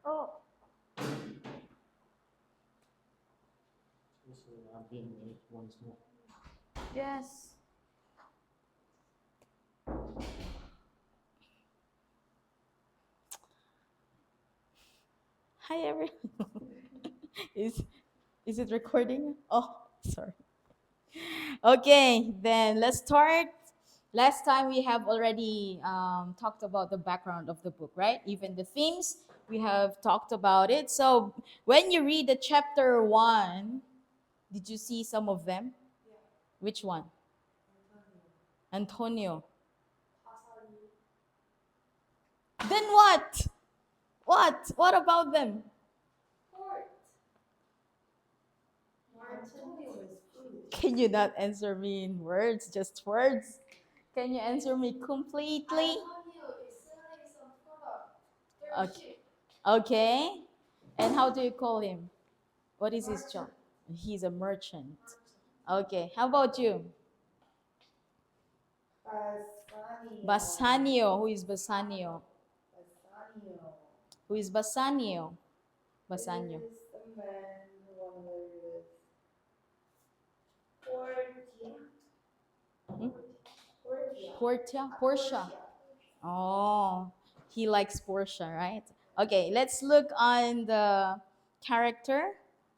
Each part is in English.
Oh, Also, being made once more. yes. Hi, everyone. is is it recording? Oh, sorry. Okay, then let's start. Last time we have already talked about the background of the book, right? Even the themes, we have talked about it. So when you read the chapter one, did you see some of them? Which one? Antonio. Then what? What? What about them? Can you not answer me in words, just words? Can you answer me completely? Okay. Okay. And how do you call him? What is his job? He's a merchant. Okay. How about you? Bassanio. Who is Bassanio? Who is Bassanio? Bassanio. Hmm? Portia? Portia. Oh, he likes Portia, right? Okay, let's look on the character,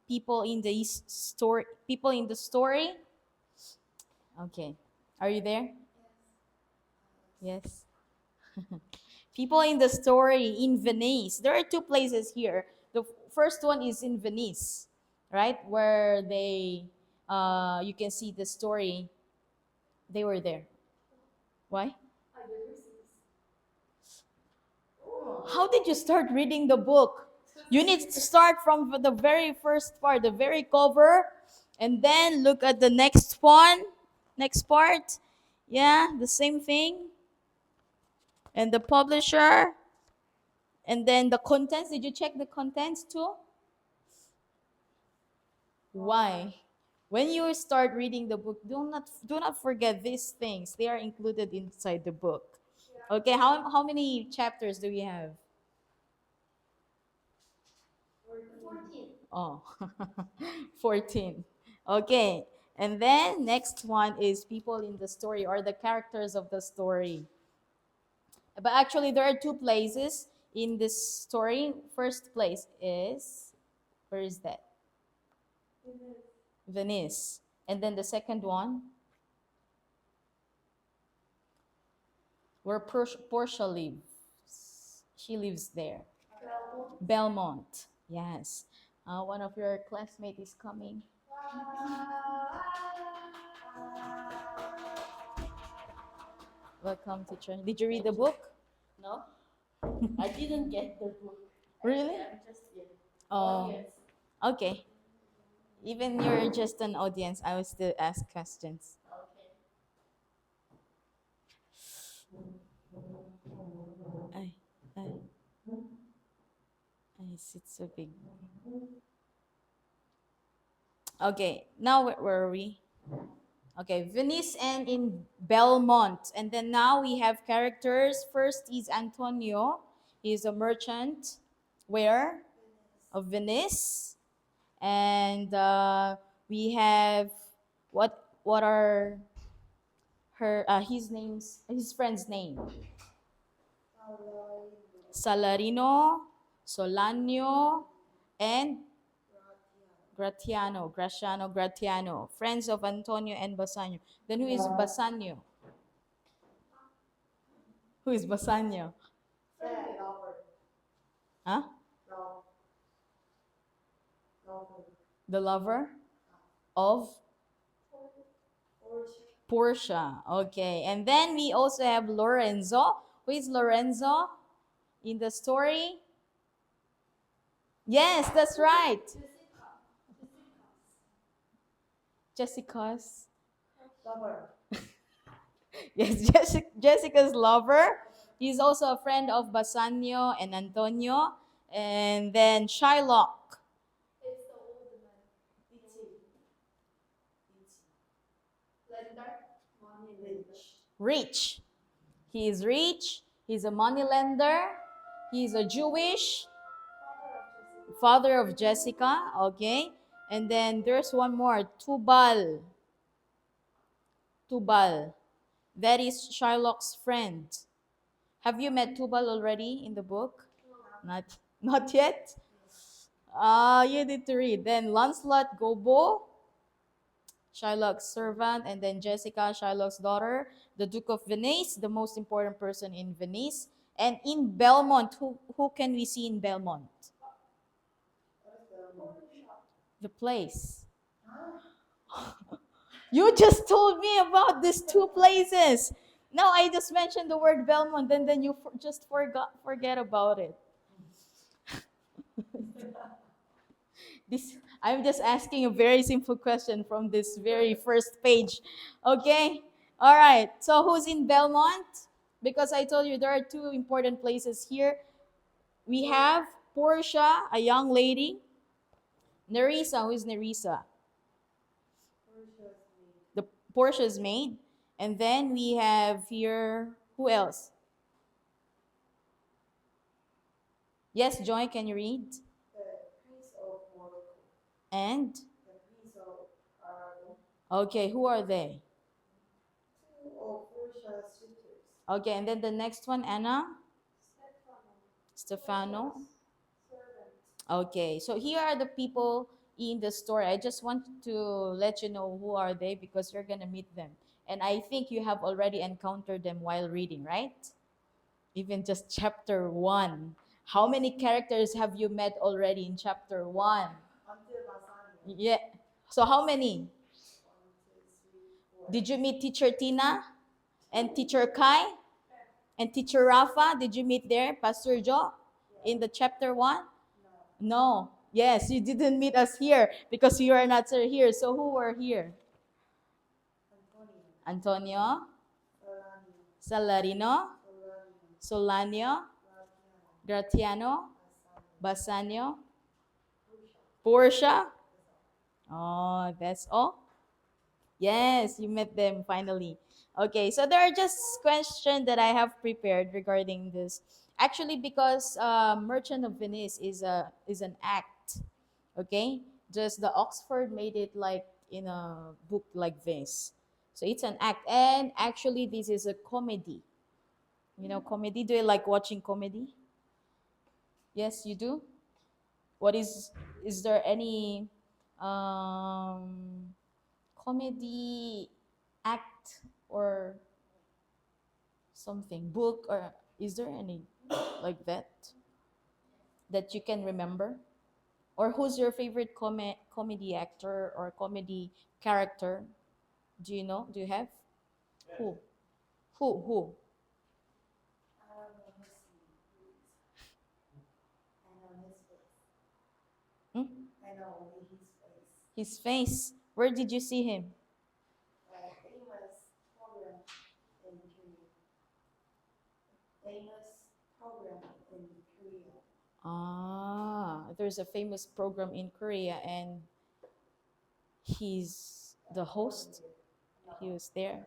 people in the story, people in the story. Okay, are you there? Yes. People in the story in Venice. There are two places here. The first one is in Venice, right, where you can see the story. They were there. Why? How did you start reading the book? You need to start from the very first part, the very cover, and then look at the next one, next part. Yeah, the same thing. And the publisher, and then the contents. Did you check the contents too? Why? When you start reading the book, do not forget these things. They are included inside the book. Okay, how many chapters do we have? Oh, 14. Okay. And then next one is people in the story or the characters of the story. But actually, there are two places in this story. First place is, where is that? Venice. And then the second one, where Portia lives. She lives there. Belmont. Yes. One of your classmates is coming. Welcome, teacher. Did you read the book? No, I didn't get the book. Really? I'm just here. Oh, Yes. okay. Even you're just an audience, I will still ask questions. Okay. Ay, ay, ay, it's so big. Okay, now where were we? Okay, Venice and in Belmont. And then now we have characters. First is Antonio. He's a merchant. Where? Of Venice. And we have what are his friend's name? Salarino, Solanio, and Gratiano, friends of Antonio and Bassanio. Then who is Bassanio? Who is Bassanio? Huh? The lover of Portia. Okay. And then we also have Lorenzo. Who is Lorenzo in the story? Yes, that's right. Jessica's. Yes, Jessica's lover. He's also a friend of Bassanio and Antonio. And then Shylock. Rich. He is rich. He's a moneylender. He's a Jewish. father of Jessica. Okay, and then there's one more, Tubal. Tubal. That is Shylock's friend. Have you met Tubal already in the book? Not, not yet. Ah, you need to read. Then Lancelot Gobbo, Shylock's servant, and then Jessica, Shylock's daughter, the Duke of Venice, the most important person in Venice. And in Belmont, who can we see in Belmont? The place. You just told me about these two places. No, I just mentioned the word Belmont, and then you just forget about it. This I'm just asking a very simple question from this very first page. Okay? All right. So who's in Belmont? Because I told you there are two important places here. We have Portia, a young lady. Nerissa, who is Nerissa? The Portia's maid. And then we have here, who else? Yes, Joy, can you read? And? Okay, who are they? Okay, and then the next one, Anna? Stefano? Okay, so here are the people in the story. I just want to let you know who are they because you're gonna meet them. And I think you have already encountered them while reading, right? Even just chapter 1. How many characters have you met already in chapter 1? Yeah. So how many? Did you meet teacher Tina and teacher Kai and teacher Rafa? Did you meet there, Pastor Joe, in the chapter 1? No. Yes, you didn't meet us here because you are not here. So who were here? Antonio, Salarino, Solanio, Gratiano, Basanio, Portia. Oh, that's all? Yes, you met them finally. Okay, so there are just questions that I have prepared regarding this. Actually, because Merchant of Venice is an act. Okay, just the Oxford made it like in a book like this. So it's an act, and actually this is a comedy. You know, comedy. Do you like watching comedy? Yes, you do. What is there any um comedy act or something book, or is there any like that you can remember, or who's your favorite comedy actor or comedy character? Do you know, do you have who who Hmm? His face, where did you see him? Ah, there's a famous program in Korea and he's the host. He was there.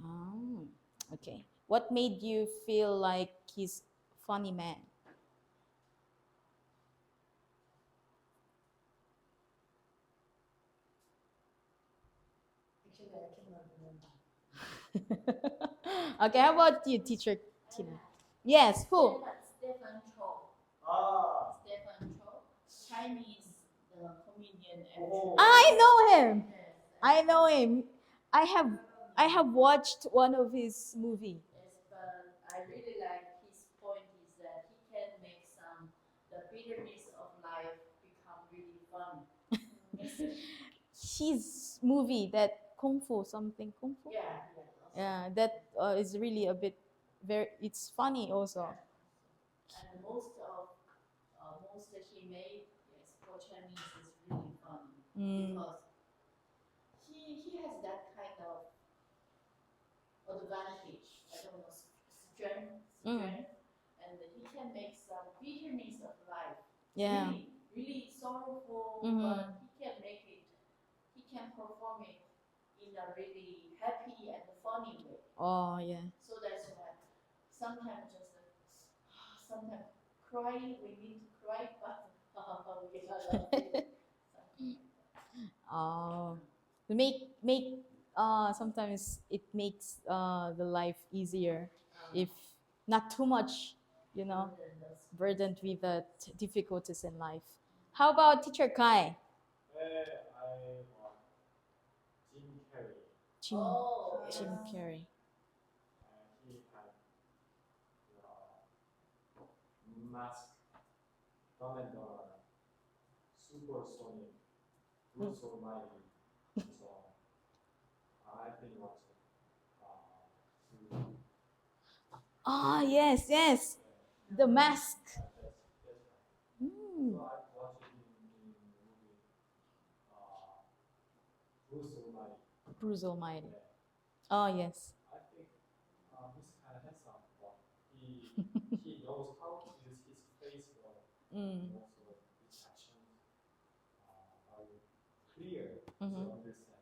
Oh, okay. What made you feel like he's funny man? Okay, how about you, teacher Tina? Yes, who? Stefan Cho. Stefan Cho. Chinese comedian actor. I know him. Yes, I know him. I have I have watched one of his movie. yes, but I really like his point is that he can make the bitterness of life become really fun. His movie that Kung Fu something Kung Fu. Yeah, yeah, Yeah, that is really a bit very. It's funny also. and most that he made, yes, for Chinese is really funny Mm. because he has that kind of advantage. I don't know, strength, and he can make some bitterness of life. Yeah. Really, really sorrowful, Mhm. but he can make it. He can perform it in a really happy and funny way. Oh yeah. So that's why sometimes just sometimes cry. We need to cry, but We cannot love it. Oh, to make sometimes it makes the life easier if not too much, you know, burdened with the difficulties in life. How about teacher Kai? I want Jim Carrey. Jim Oh, Jim yes. Carrey. He had the mask, Dumb and Dumber, Supersonic, Bruce Almighty. So I think what's to Ah, yes, yes, the mask. that's right. Hmm. So I watched it in the movie Bruce Almighty. Bruce Almighty. Yeah. Oh, yes. I think he's kind of handsome, but he he knows how to use his face well. Mm. Also, his actions are clear Mhm. to understand.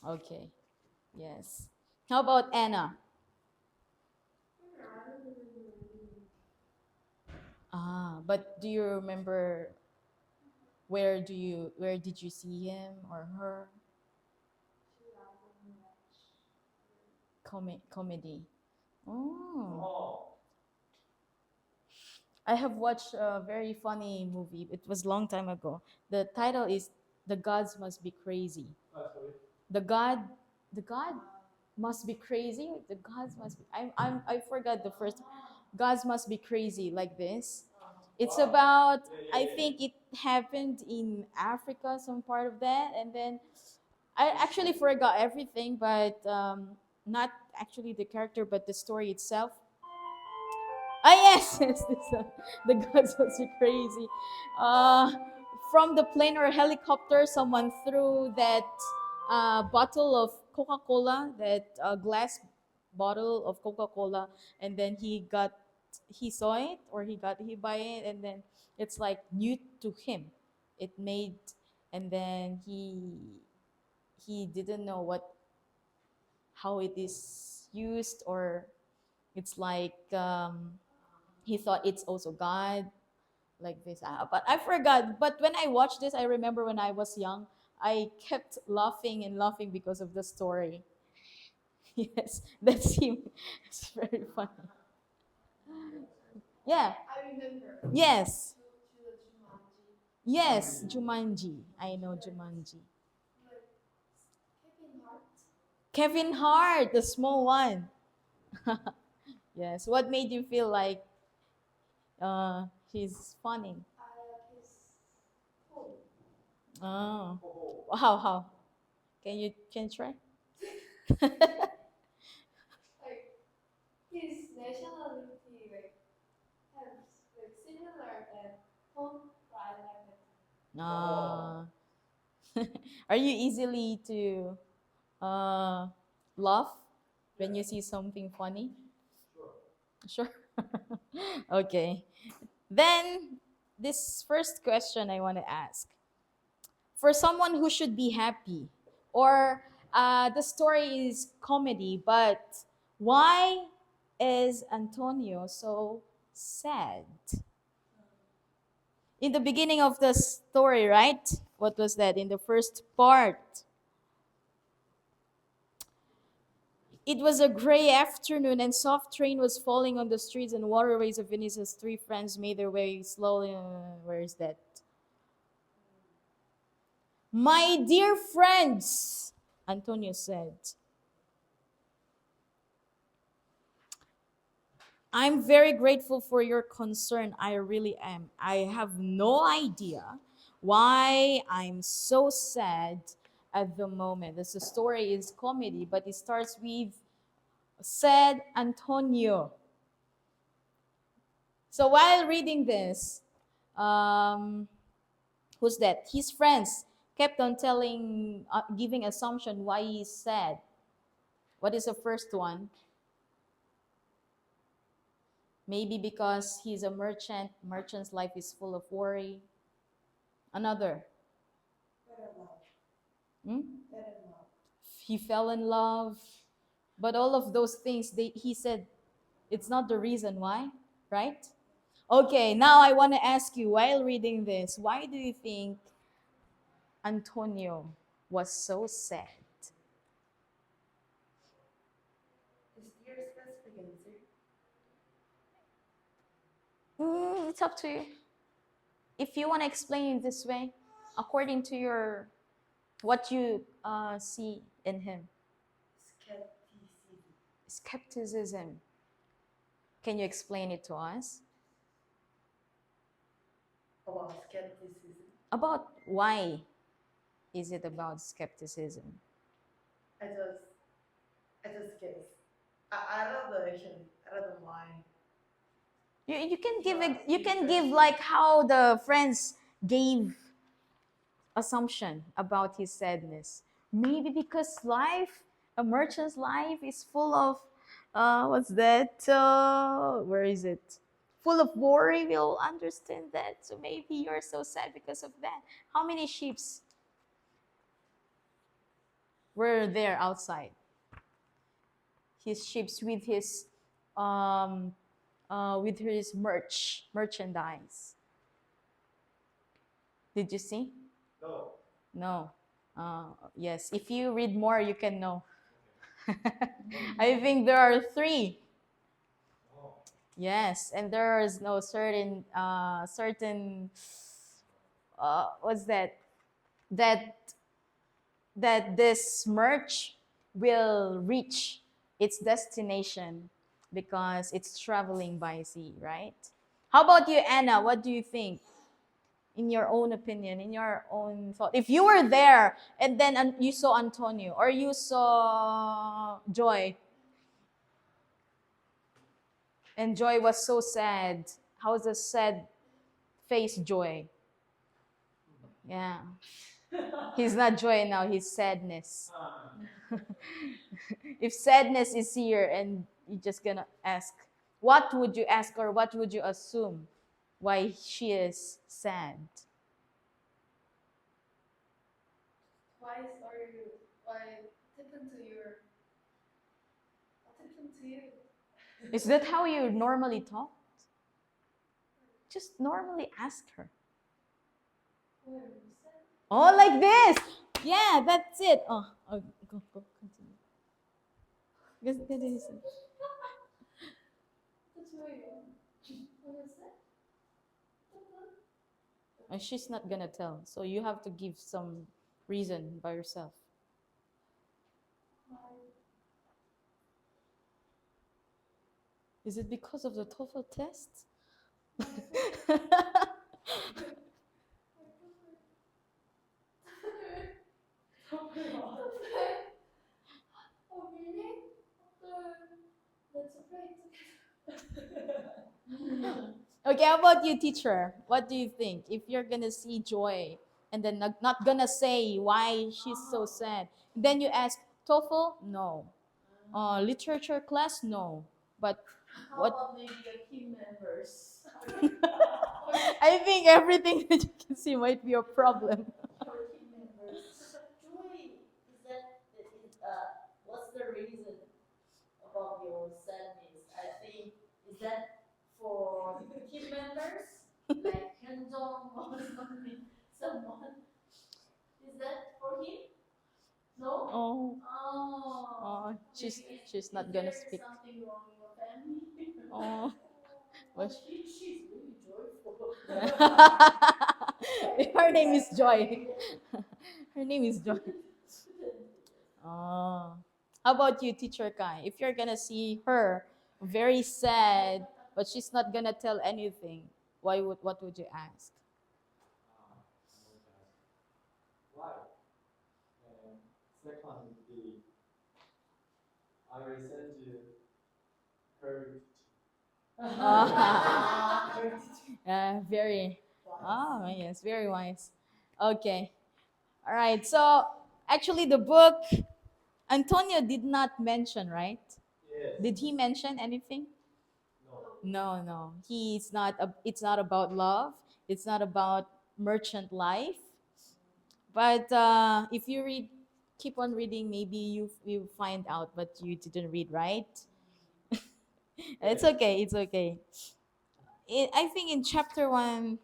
Okay. Yes. How about Anna? Ah, but do you remember where did you see him or her? Comedy. Oh. Oh, I have watched a very funny movie. It was long time ago. The title is The Gods Must Be Crazy. sorry. The God the God must be crazy. The gods must be I forgot the first gods must be crazy like this. It's Wow. about Yeah, I yeah, yeah. think it happened in Africa, some part of that, and then I actually forgot everything, but not actually the character, but the story itself. Ah yes, yes, the gods must be crazy. Uh, from the plane or helicopter, someone threw that bottle of Coca-Cola, that glass bottle of Coca-Cola, and then he saw it or he got hit by it, and then it's like new to him. It made, and then he didn't know how it is used, or it's like he thought it's also God, like this. But I forgot. But when I watched this, I remember when I was young, I kept laughing and laughing because of the story. Yes, that's him. It's very funny. Yeah. I remember. Yes. To the Jumanji. Yes. Jumanji. I know Jumanji. Like Kevin Hart. Kevin Hart, the small one. Yes. What made you feel like he's funny? I like his tone. Oh. Oh, How? Can you try? Like his nationality has similar and tone right like that. Ah. Are you easily to uh, laugh when you see something funny? sure. Sure. Okay. Then, this first question I want to ask, for someone who should be happy, or the story is comedy, but why is Antonio so sad? In the beginning of the story, right? What was that in the first part? It was a gray afternoon, and soft rain was falling on the streets and waterways of Venice as three friends made their way slowly. Where is that? My dear friends, Antonio said, I'm very grateful for your concern. I really am. I have no idea why I'm so sad at the moment. This the story is comedy, but it starts with said Antonio. So while reading this, um, who's that? His friends kept on giving assumption why he's sad. What is the first one? Maybe because he's a merchant. Merchant's life is full of worry. Another. Better love. Hmm? Better love. He fell in love. But all of those things, he said, it's not the reason why, right? Okay, now I want to ask you, while reading this, why do you think Antonio was so sad? Is there a specific answer? It's up to you. If you want to explain it this way, according to your what you see in him, Skepticism. skepticism. Can you explain it to us? About skepticism. About why is it about skepticism? I just, I just guess. I don't know actually. I don't know why. You can give Yeah, you can give interesting. like how the friends gave assumption about his sadness. Maybe because life, a merchant's life, is full of, what's that? Where is it? Full of worry. We'll understand that. So maybe you're so sad because of that. How many sheeps were there outside? His ships um, with his merchandise. Did you see? No. No. Yes. If you read more, you can know. I think there are three. Oh. Yes, and there is no what's that that that this merch will reach its destination because it's traveling by sea, right? How about you, Anna? What do you think? In your own opinion, in your own thought, if you were there and then you saw Antonio or you saw Joy, and Joy was so sad. How's the sad face Joy? Yeah. He's not joy now, he's sadness. If sadness is here and you're just gonna ask, what would you ask or what would you assume why she is sad? Why are you? Why happened to your? What happened to you? Is that how you normally talk? Just normally ask her. Why are you sad? Oh, like this. Yeah, that's it. Oh, go, continue. Because That's why you. What was that? she's not gonna tell, so you have to give some reason by yourself. Why? Is it because of the TOEFL test? Oh really? That's great. Okay, how about you, teacher? What do you think? If you're gonna see Joy and then not gonna say why she's so sad, then you ask TOEFL? No. Literature class? No. But How what? about maybe the team members? I think everything that you can see might be a problem. Our team members. Joy, is that what's the reason about your sadness? I think is that for team members like Hyunjong or something, someone. Is that for him? No. Oh, Oh. she's Maybe she's not is gonna there speak. something wrong in your family? Oh. But she's really joyful. Her name is Joy. Her name is Joy. Oh. How about you, teacher Kai? If you're gonna see her very sad, but she's not gonna tell anything, what would you ask? Why? And second would be, I will send you her. Very. Oh, yes, very wise. Okay. All right. So, actually, the book, Antonio did not mention, right? Yes. Did he mention anything? No. No. He's not. It's not about love. It's not about merchant life. But if you read, keep on reading, maybe you find out, but you didn't read, right? It's okay. It's okay. I think in chapter 1.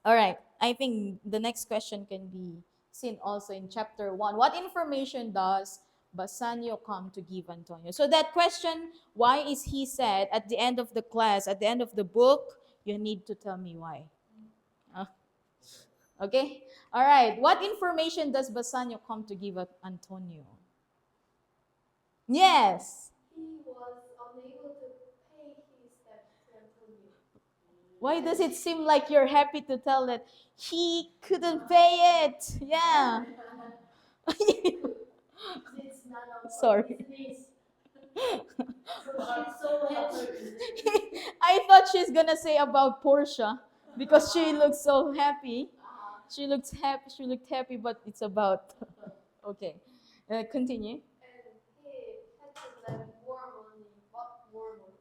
All right. I think the next question can be seen also in chapter 1. What information does Bassanio come to give Antonio? So that question, why is he said at the end of the class, at the end of the book, you need to tell me why. Uh, okay? All right. What information does Bassanio come to give Antonio? Yes. He was unable to pay his debt to Antonio. Why does it seem like you're happy to tell that he couldn't pay it? Yeah. It's none of our Sorry. business. So she's so happy. I thought she's gonna say about Portia because she looks so happy. She looks happy. She looked happy, but it's about. Okay, continue. And he had to lend more money, but more money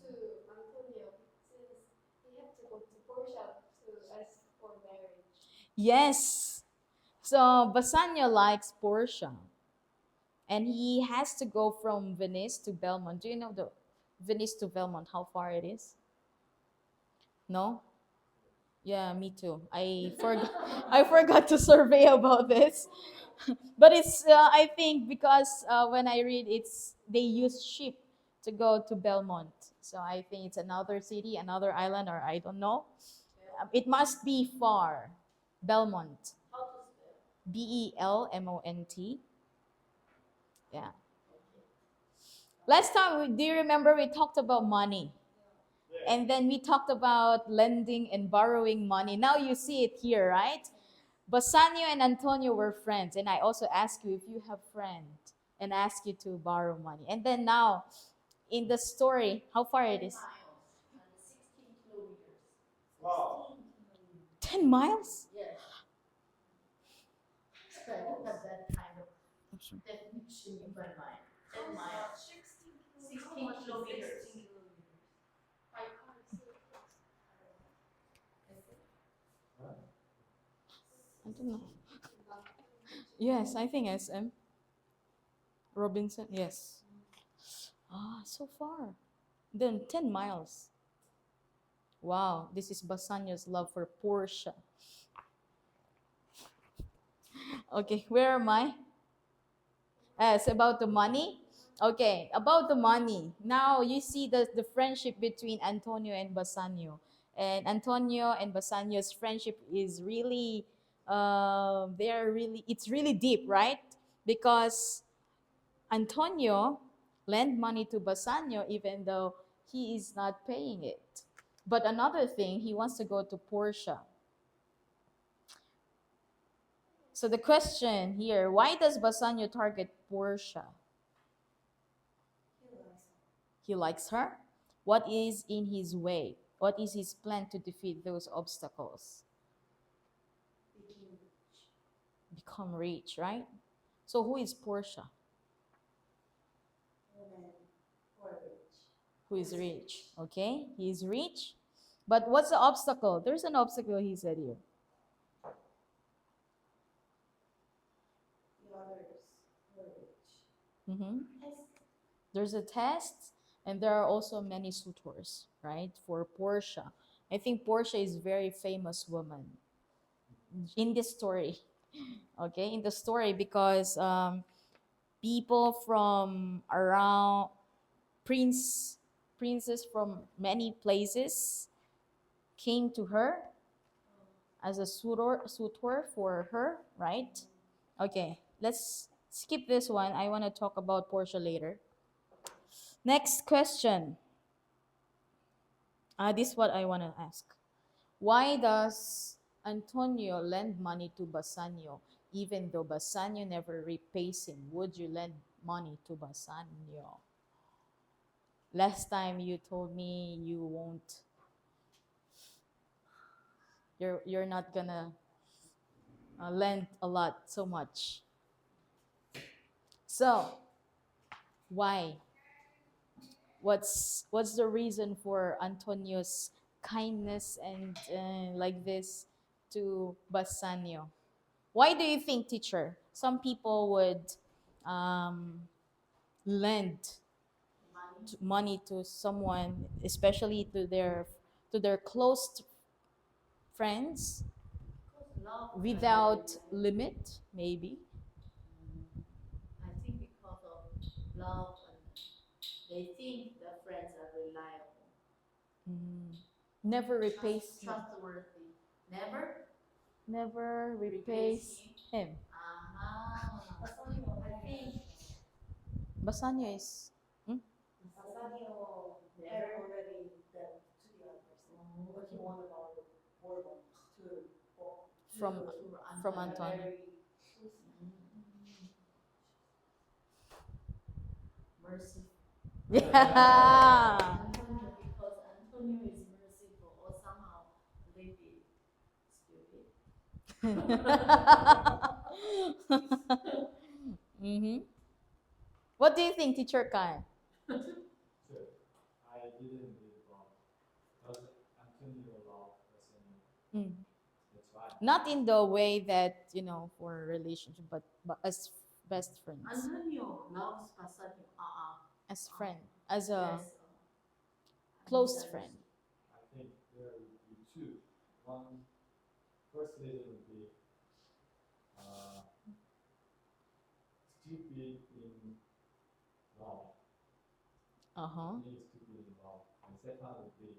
to Antonio since he had to go to Portia to ask for marriage. Yes. So Bassanio likes Portia, and he has to go from Venice to Belmont. Do you know the Venice to Belmont? How far it is? No. Yeah, me too. I forgot. I forgot to survey about this. But it's I think because when I read it's they use ship to go to Belmont. So I think it's another city, another island, or I don't know. It must be far. Belmont. How to spell? Belmont. Yeah. Last time, do you remember we talked about money? And then we talked about lending and borrowing money. Now you see it here, right? Bassanio and Antonio were friends, and I also asked you if you have friend and ask you to borrow money. And then now, in the story, how far it is? Miles and 16 kilometers. Wow. 10 miles? Yes. So I don't have that kind of definition in my mind. 10 miles. 16 kilometers. By car, so close. I don't know. Yes, I think SM. Robinson, yes. Ah, so far. Then 10 miles. Wow, this is Bassanio's love for Portia. Okay, where am I? It's about the money. Okay, about the money. Now you see the friendship between Antonio and Bassanio. And Antonio and Bassanio's friendship is really, it's really deep, right? Because Antonio lent money to Bassanio even though he is not paying it. But another thing, he wants to go to Portia. So the question here, why does Bassanio target Portia? He likes her. What is in his way? What is his plan to defeat those obstacles? Become rich, right? So who is Portia? Who is rich? Okay, he is rich. But what's the obstacle? There's an obstacle, he said here. Mhm. There's a test, and there are also many suitors, right? For Portia. I think Portia is very famous woman in this story. Okay, in the story because people from around princes from many places came to her as a suitor for her, right? Okay, let's skip this one. I want to talk about Portia later. Next question. This is what I want to ask. Why does Antonio lend money to Bassanio even though Bassanio never repays him? Would you lend money to Bassanio? Last time you told me you won't. You're not gonna lend a lot so much. So why? What's the reason for Antonio's kindness and like this to Bassanio? Why do you think, teacher, some people would um, lend money to someone, especially to their to their close friends Because love and without reliable. limit, maybe. I think because of love and they think the friends are reliable. Mm. Never repays Trustworthy. Never never repays repays him. I think Basanyo is Bassanio never already done to the other person. What he want about the Bourbon from from Antonio. Antonio. Mercy. Yeah. Antonio, because Antonio is merciful or somehow a little bit stupid. Mm-hmm. What do you think, Teacher Kai? Sure. I didn't read about does Antonio love Arsenio? Mm. That's right. Not in the way that for relationship, but as best friends, Antonio loves Bassanio. as friend, as a Yes. close friend. I think there would be two. One, first reason would be stupid in love. Uh-huh. Being stupid in love. And second would be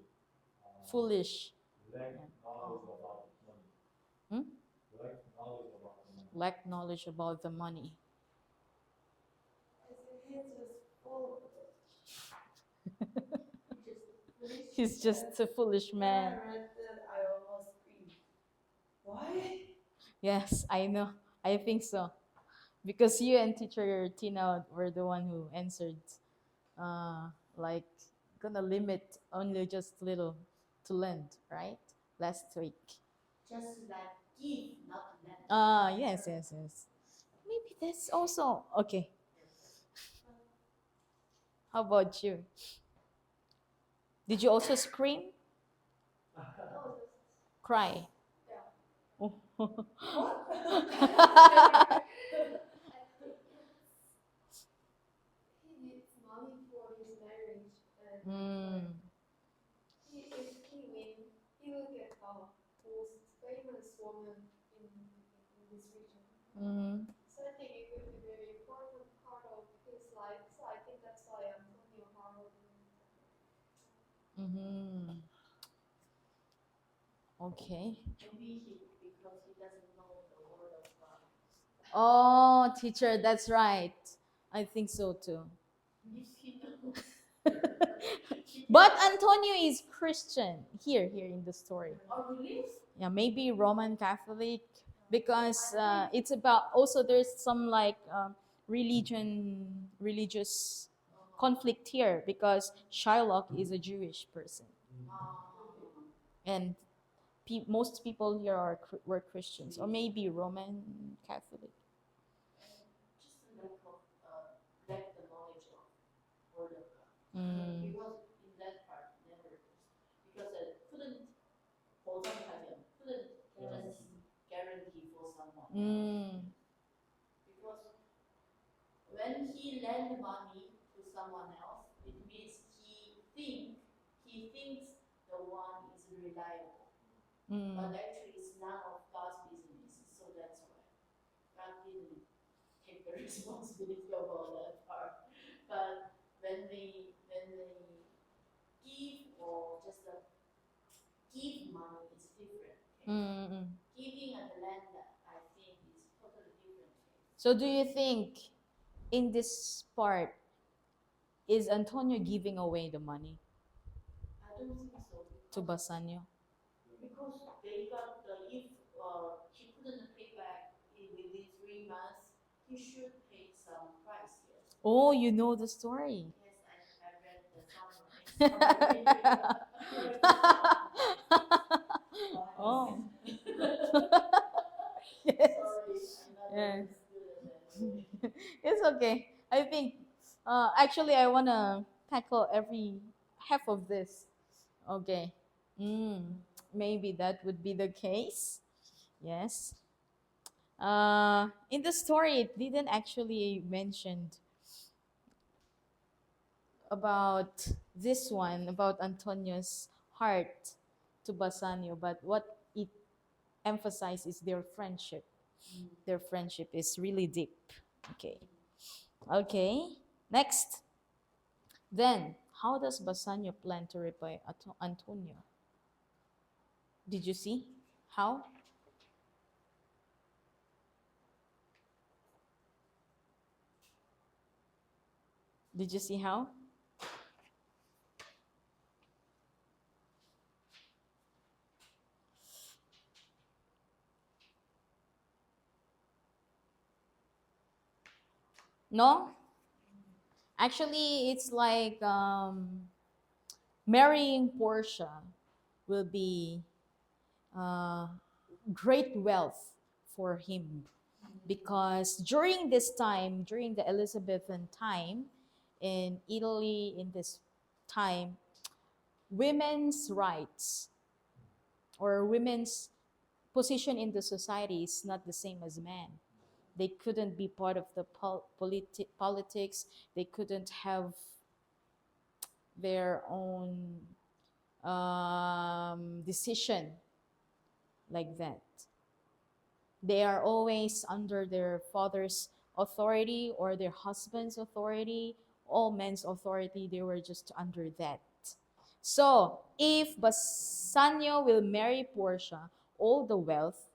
Foolish. lack Yeah. knowledge about money. Hmm? Lack knowledge about the money. Lack knowledge about the money. He's just full of it. He's just a foolish man. When I read that, I almost screamed. Why? Yes, I know. I think so. Because you and Teacher Tina were the one who answered, like, gonna limit only just little to lend, right? Last week. Just like give, not let. Yes, yes, yes. Maybe that's also okay. How about you? Did you also scream? No, just Cry? yeah. He needs money for his marriage, and Mm. if he win, he will get the most famous woman in this region. Mm. So I think it will be a very important part of his life. So I think that's why Antonio Howard. Mm-hmm. Okay. Maybe because he doesn't know the word of God. Oh, teacher, that's right. I think so too. If he knows. But Antonio is Christian here in the story. Oh, really? Yeah, maybe Roman Catholic because it's about also there's some like religious conflict here because Shylock is a Jewish person and most people here were Christians or maybe Roman Catholic. Just lack the knowledge of word of God. Mm. Because in that part, never. Because couldn't just guarantee for someone. Mm. Because when he lend money to someone else, it means he thinks the one is reliable. Mm. But actually, it's none of God's business. So that's why God didn't take the responsibility about that part. But when they give or just give money, it's different. Okay? Mm. Giving and lend, I think, is totally different. So do you think in this part is Antonio giving away the money I don't think so. to Basanio? Because they got if he couldn't pay back within 3 months, he should pay some price. Yes. Oh, you know the story. Yes, I read the summary. Oh. Yes. Sorry, I'm not Yeah. very good at that. It's okay. I think actually I wanna tackle every half of this. Okay. Maybe that would be the case. Yes. In the story, it didn't actually mentioned about this one about Antonio's heart to Bassanio, but what it emphasizes is their friendship. Their friendship is really deep. Okay. Okay. Next. Then, how does Bassanio plan to repay Antonio? Did you see? How? Did you see how? No? Actually, it's like marrying Portia will be uh, great wealth for him because during this time, during the Elizabethan time in Italy, in this time, women's rights or women's position in the society is not the same as men. They couldn't be part of the politics. They couldn't have their own decision like that. They are always under their father's authority or their husband's authority, all men's authority. They were just under that. So, if Bassanio will marry Portia, all the wealth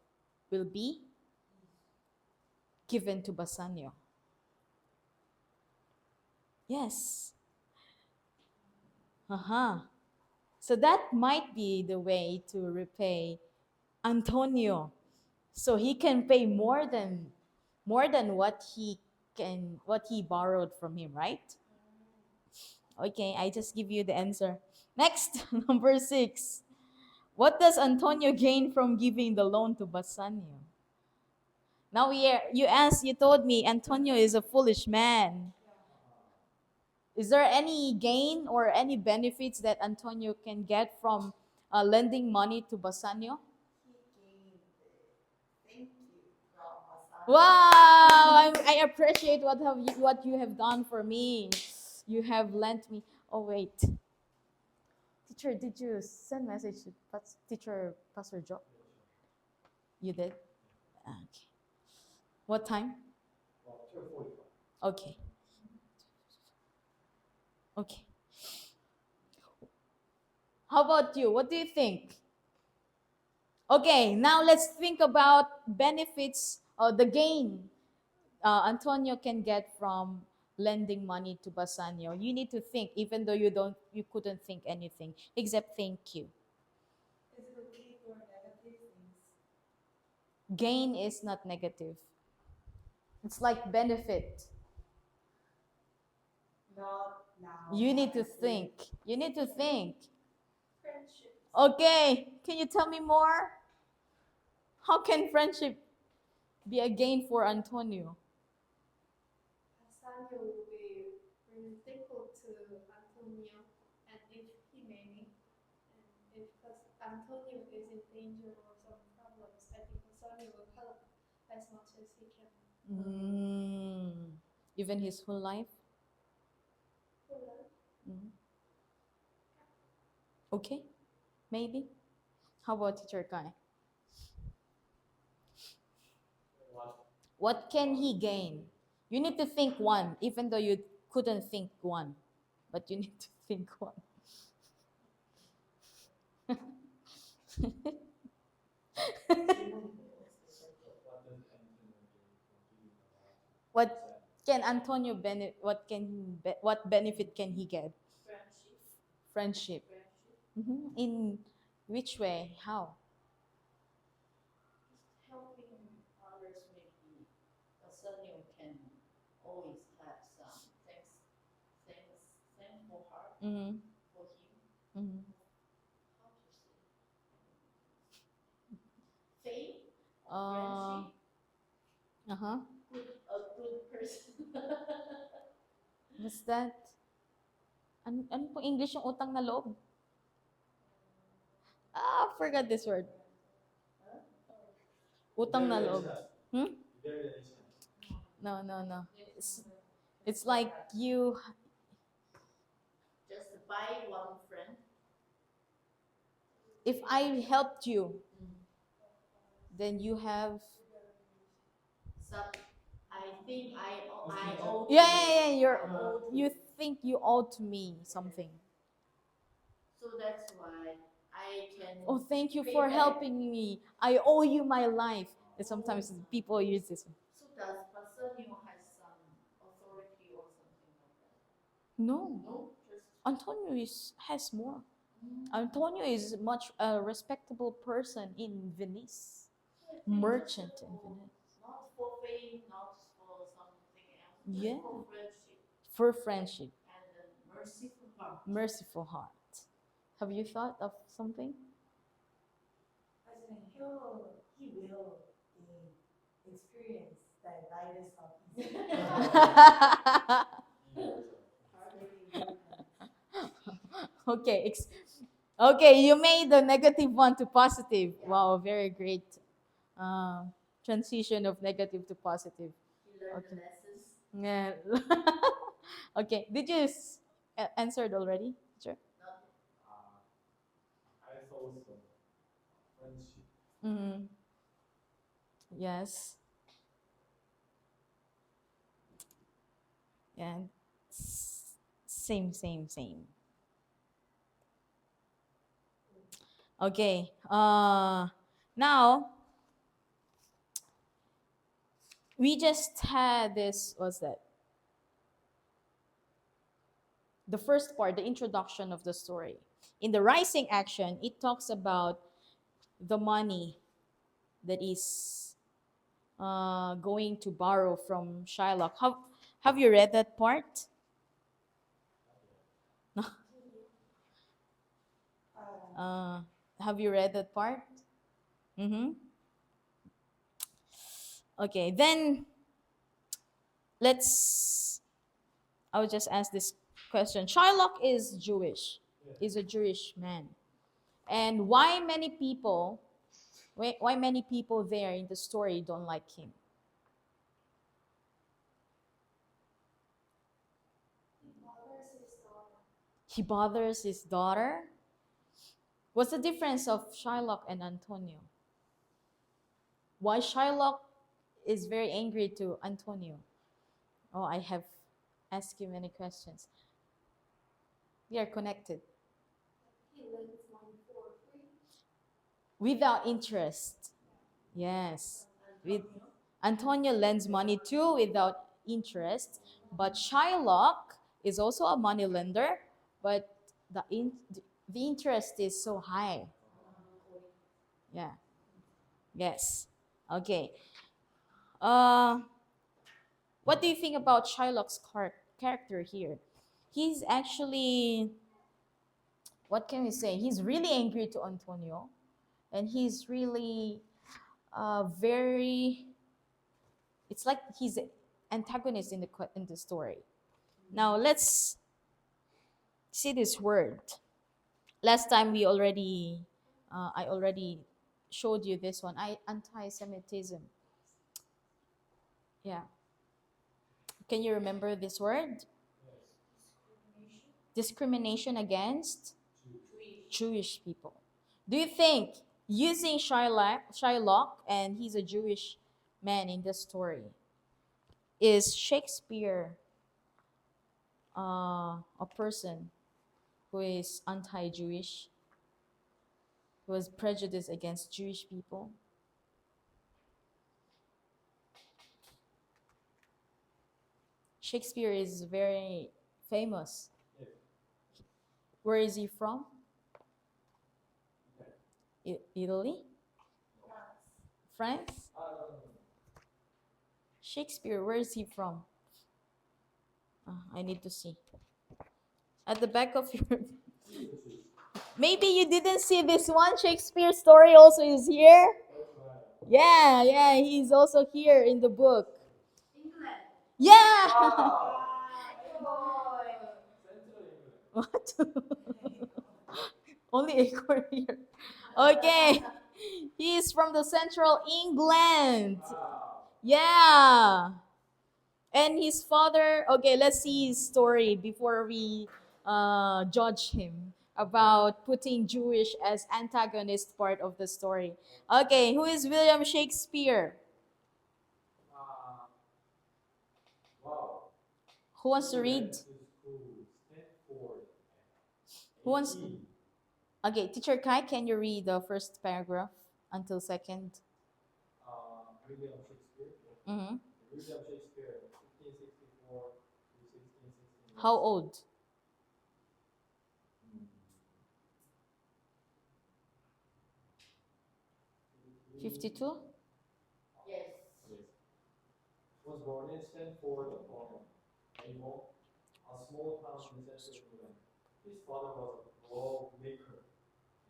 will be given to Bassanio. Yes. Uh-huh. So that might be the way to repay Antonio. So he can pay more than what he borrowed from him, right? Okay, I just give you the answer. Next, number 6. What does Antonio gain from giving the loan to Bassanio? Now you told me Antonio is a foolish man. Is there any gain or any benefits that Antonio can get from lending money to Bassanio? He gained the thank you from Masana. Wow, I appreciate what you have done for me. You have lent me. Oh wait, teacher, did you send message to teacher Pastor Joe? You did. Okay. What time? Well, 2:45. Okay. Okay. How about you? What do you think? Okay, now let's think about benefits or the gain Antonio can get from lending money to Bassanio. You need to think, even though you couldn't think anything except thank you. Is it okay for negative things? Gain is not negative. It's like benefit. Not now. You need to think. You need to think. Friendship. Okay, can you tell me more? How can friendship be a gain for Antonio? Bassanio will be really thankful to Antonio, and if he may, and if Antonio is in danger or some problems, I think Bassanio will help as much as he can. Even his whole life? Well, Mm. Okay, maybe. How about teacher Kai? What? What can he gain? You need to think one, even though you couldn't think one, but you need to think one. What does Antonio gain from giving the money to What Bassanio? can Antonio benefit? What benefit can he get? Friendship. Friendship. Friendship. In which way? How? Helping others, maybe Bassanio can always have some thankful heart Mm-hmm. for him. Mm-hmm. How to say? Faith or Uh, friendship. uh-huh. A good person. What's that? Ano po English yung utang na loob? Forgot this word. Utang na loob. Hmm? Very innocent. No, no, no. It's like you. Just buy one friend. If I helped you, then you have. Some, I think I owe Yeah, you. yeah, yeah. You're. I owe to You think you owe to me something. So that's why I can. Oh, thank you pay for back. helping me. I owe you my life. And sometimes people use this. So does Bassanio has some authority or something like that? No, No, just. Antonio has more. Mm. Antonio is much a respectable person in Venice. I think Merchant just in Venice. not for fame, not for something else, Yeah. just for friendship For friendship, and merciful heart. merciful heart. Have you thought of something? President Hill, he will experience that lightest of Okay, okay, you made the negative one to positive. Wow, very great transition of negative to positive. He learned Okay. the lessons. Yeah. Okay, did you answered already? Sure. Not I thought so. Friendship. Mm-hmm. Yes. Yeah. Same, same, same. Okay. Now we just had this. What's that? The first part, the introduction of the story. In the rising action, it talks about the money that is going to borrow from Shylock. Have you read that part? Have you read that part? Mm-hmm. Okay, then let's. I will just ask this question. Shylock is Jewish. Is a Jewish man, and why many people there in the story don't like him? He bothers his daughter. What's the difference of Shylock and Antonio? Why Shylock is very angry to Antonio? Oh, I have asked you many questions. We are connected. He lends money for free. Without interest. Yes. With Antonio lends money too without interest, but Shylock is also a money lender, but the interest is so high. Yeah. Yes. Okay. Uh, what do you think about Shylock's character here? He's actually, what can we say? He's really angry to Antonio, and he's really very. It's like he's an antagonist in the story. Now let's see this word. Last time I already showed you this one. Anti-Semitism. Yeah. Can you remember this word? Discrimination against Jewish people. Do you think using Shylock, and he's a Jewish man in this story, is Shakespeare a person who is anti-Jewish, who is prejudiced against Jewish people? Shakespeare is very famous. Yes. Where is he from? Italy? France? Shakespeare, where is he from? I need to see. At the back of your. Maybe you didn't see this one. Shakespeare story also is here. Yeah, yeah, he's also here in the book. England. Yeah. Boy. What? Only acorn here. Okay. He's from the central England. Yeah. And his father, okay, let's see his story before we judge him. about putting Jewish as antagonist part of the story. Okay, who is William Shakespeare? Uh, wow. Who wants to He read? went to school, Stanford, Who wants? 18. Okay, teacher Kai, can you read the first paragraph until second? William Shakespeare. Mm-hmm. William Shakespeare, 1564 to 1616. How old? Hmm. 52? Yes. Yes. Was born in Stanford upon Avon, a small town in central England. His father was a glove maker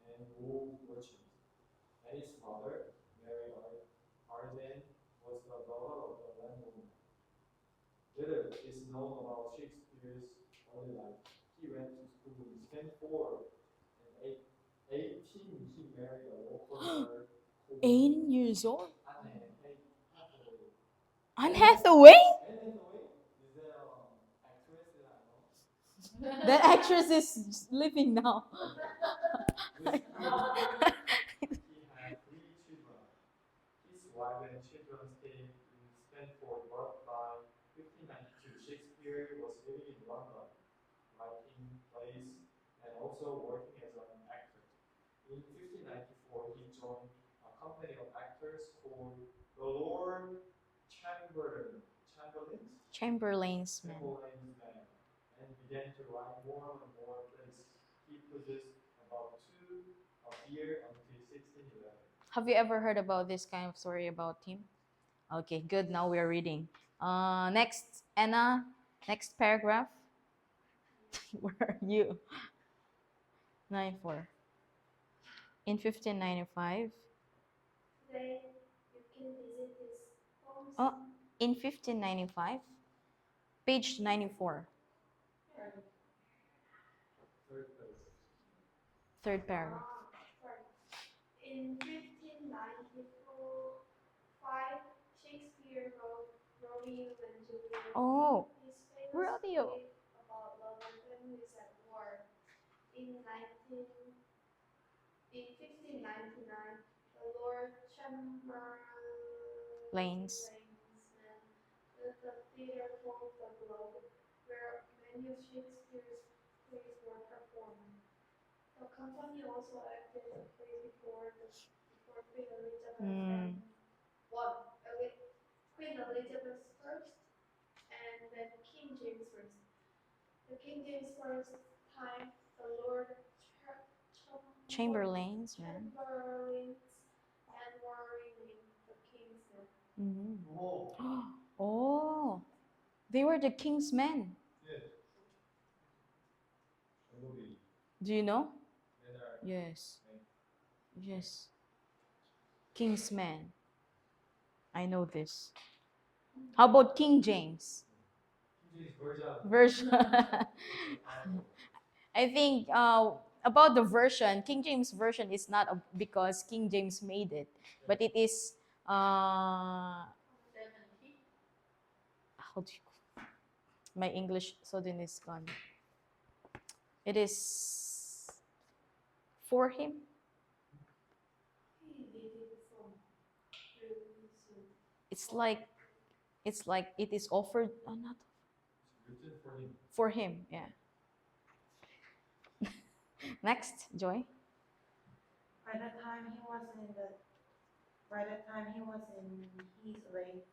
and wool merchant, and his mother, Mary Arden, was the daughter of the landowner. Little is known about Shakespeare's early life. He went to school in Stanford. In 18, he married a local girl called 8 years old? Anne Hathaway. Anne Hathaway? Anne Hathaway is that actress that I know. That actress is living now. With whom he had 3 children. His wife and children stayed in Stanford, but by 1592, Shakespeare was living in London, writing plays and also working as an actor. In 1594, he joined a company of actors called the Lord Chamberlain's man. Chamberlain's Man, and began to write more and more plays. He produced about 2 a year until 1611. Have you ever heard about this kind of story about him? Okay, good. Now we are reading. Next, Anna. Next paragraph. Where are you? 94. In 1595. Today, you can visit his homes. Oh, in 1595. Page 94. Third place. Third paragraph. Sorry. In 1595, Shakespeare wrote Romeo and Juliet. Oh, His famous Romeo. play about love and families at war. In 1599, the Lord Lanes. Chamberlain's built a theatre called the Globe, where many of Shakespeare's plays were performed. The company also acted the play before Queen Elizabeth and Queen Elizabeth first, and then King James first. The King James first time, the Lord Chamberlain's man. Chamberlain's men were renamed the King's men. Mhm. Oh, Oh, they were the king's men. yes. The movie. Do you know? There are Yes. Yes. King's men. I know this. How about King James? James version. Version. Powerful. I think about the version, King James version is not because King James made it, but it is 70. how do you, my English suddenly is gone. It is for him. He did it from really soon. It's like it is offered not It's written for him. for him. Yeah. Next, Joy. By the time he was in his late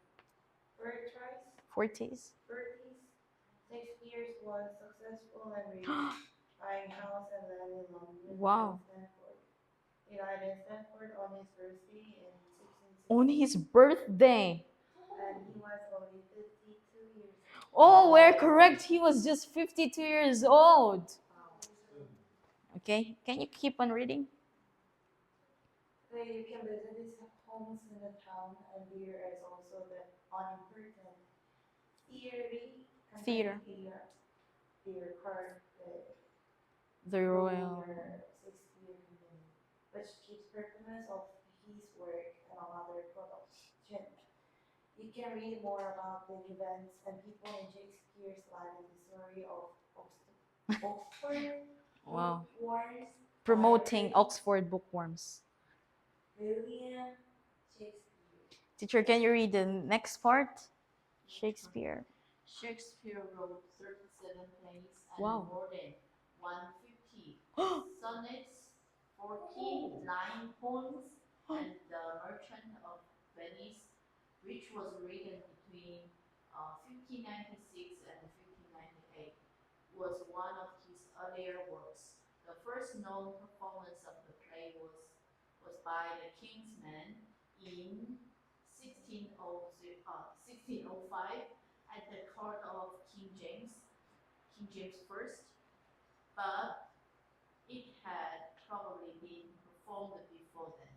40s. 30s, Shakespeare was successful and rich, buying house and land in London Wow. and Stanford. He died in Stanford on his birthday in 1660, On his birthday. and he was only 52 years old. Oh, we're correct. He was just 52 years old. Okay, can you keep on reading? Today you can visit his homes in the town, and there is also the unimportant Theater. theater called The Royal. Shakespeare Company, which keeps performance of his work and other production. You can read more about the events and people in Shakespeare's life in the story of Oxford. Wow. Bookworms Promoting by Oxford bookworms. William Shakespeare. Teacher, can you read the next part? Shakespeare. Shakespeare wrote 37 plays and Wow. more than 150 sonnets, 14 line poems, and The Merchant of Venice, which was written between 1596 and 1598, was one of his earlier works. The first known performance of the play was by the King's Men in 1605 at the court of King James I, but it had probably been performed before then.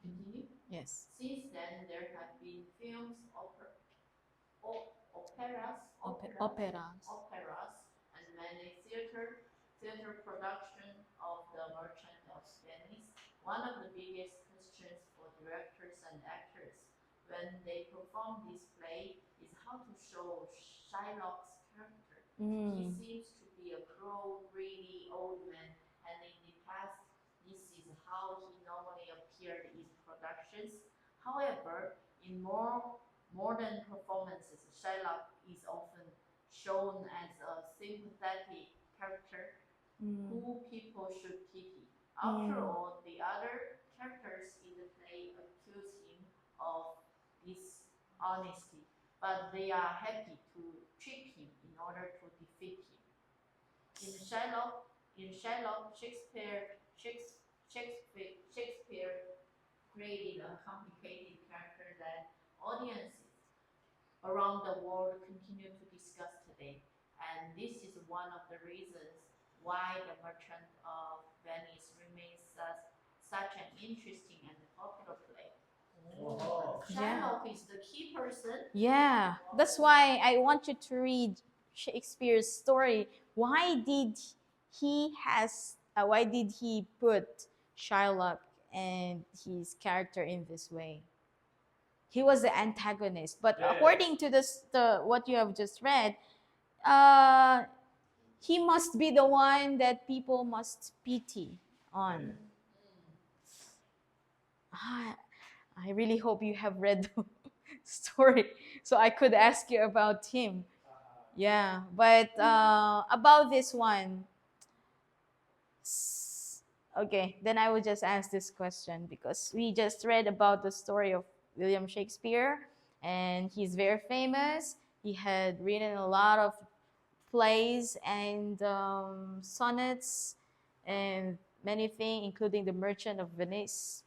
Continue. Yes. Since then, there have been films, operas, and many theater production of The Merchant of Venice. One of the biggest questions for directors and actors when they perform this play is how to show Shylock's character. He seems to be a grown, greedy old man, and in the past, this is how he normally appeared in productions. However, in more modern performances, Shylock is often shown as a sympathetic character who people should pity. After all, the other characters in the play accuse him of dishonesty, but they are happy to trick him in order to defeat him. In Shylock, Shakespeare created a complicated character that audiences around the world continue to discuss today. And this is one of the reasons why The Merchant of Venice remains such an interesting and popular play. Wow. Shylock is the key person. Yeah. That's why I want you to read Shakespeare's story. Why did he put Shylock and his character in this way? He was the antagonist, but Yes. according to what you have just read, he must be the one that people must pity on. I really hope you have read the story so I could ask you about him. Yeah, but about this one, okay, then I will just ask this question because we just read about the story of William Shakespeare and he's very famous. He had written a lot of plays and sonnets and many things, including The Merchant of Venice.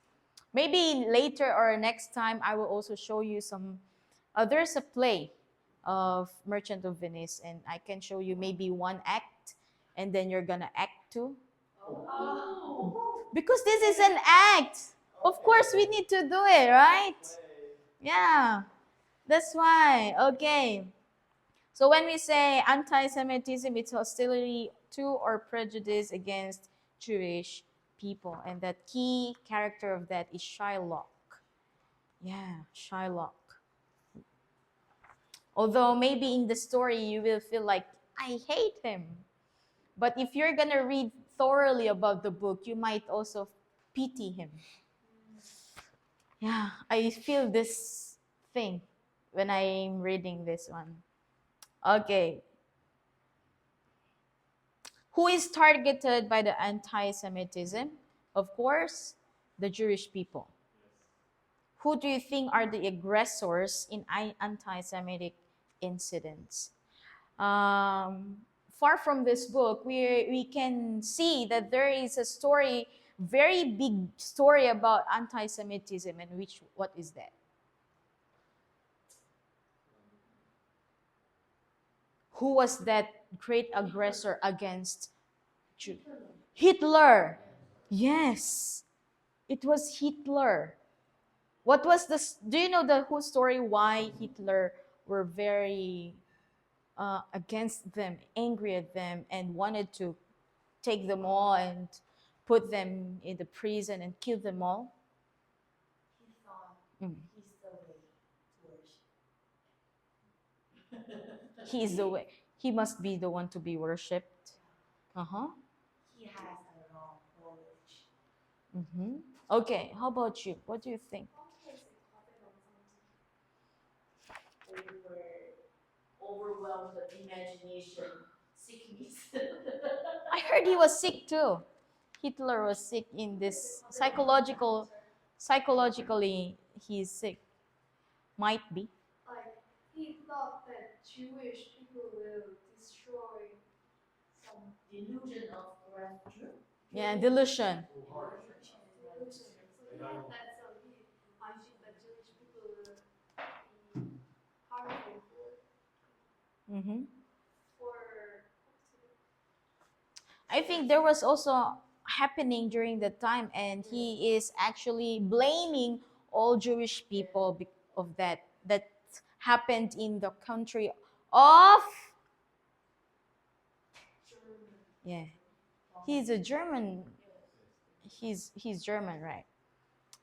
Maybe later or next time, I will also show you some. There's a play of Merchant of Venice, and I can show you maybe one act, and then you're gonna act two. Because this is an act. Of course, we need to do it, right? Yeah, that's why. Okay. So when we say anti-Semitism, it's hostility to or prejudice against Jewish people. And that key character of that is Shylock. Yeah, Shylock. Although maybe in the story you will feel like, I hate him. But if you're going to read thoroughly about the book, you might also pity him. Yeah, I feel this thing when I'm reading this one. Okay. Who is targeted by the anti-Semitism? Of course, the Jewish people. Who do you think are the aggressors in anti-Semitic incidents? Far from this book, we can see that there is a story, very big story about anti-Semitism, and what is that? Who was that great aggressor against Jews? Hitler. Yes, it was Hitler. What was this? Do you know the whole story why Hitler were very against them, angry at them, and wanted to take them all and put them in the prison and kill them all? He thought Mm. he's the way to worship. He is the way. He must be the one to be worshipped. Uh-huh. he has a wrong knowledge. Mm-hmm. Okay, how about you? What do you think? Overwhelmed imagination, sickness. I heard he was sick too. Hitler was sick in this psychologically he's sick. Might be. Like he thought that Jewish people will destroy some Delusion of grandeur. Yeah, delusion. Too hard. delusion. So he had that, so he imagined that Jewish people will be harmful Mm-hmm. for I think there was also happening during the time, and he is actually blaming all Jewish people of that happened in the country of German. yeah. He's a German. He's German, right?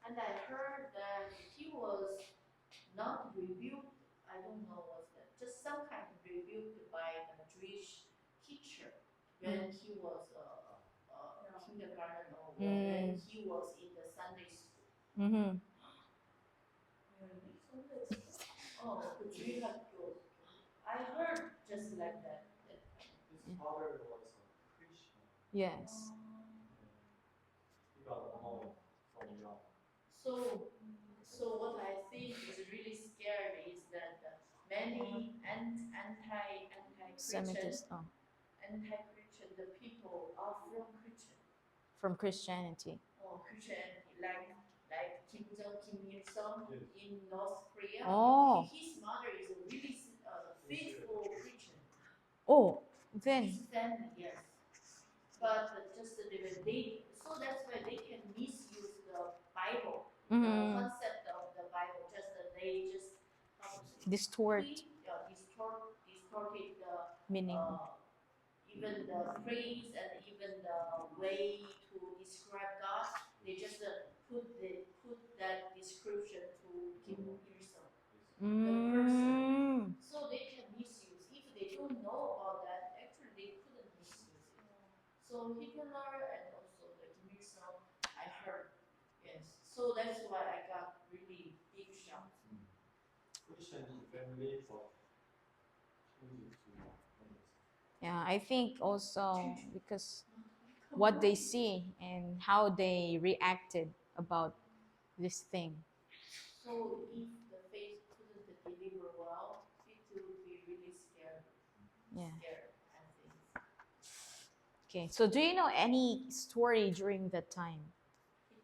And I heard that he was not rebuked. I don't know what's that. Just some kind of rebuked by the Jewish teacher when he was kindergarten or when he was in the Sunday school. Mm-hmm. Oh, 그 주일 학교. I heard just like that. His father was a Christian. Yes. He got along from young. So what I think is really scary is that many anti-Christian Semitist. Oh, anti-Christian the people are from Christian from Christianity. or Christianity like Kim Jong Kim Il Sung Yes. in North Korea. Oh. His mother is a really faithful Christian. Oh, then His family, yes. But just they so that's why they can misuse the Bible, the concept of the Bible. Just they just distort distorted the meaning. even the phrase and even the way to describe God. They just put that description to Kim Il Sung. Mm. So they can misuse. If they don't know about that, actually they couldn't misuse it. So Hitler and also the Kim Il Sung, I heard, yes. So that's why I got really big shock. Christian family, but choose to understand. Yeah, I think also because what they see and how they reacted about this thing. So if the faith couldn't deliver well, it would be really scared. Yeah. Scared, I think. Okay. So do you know any story during that time?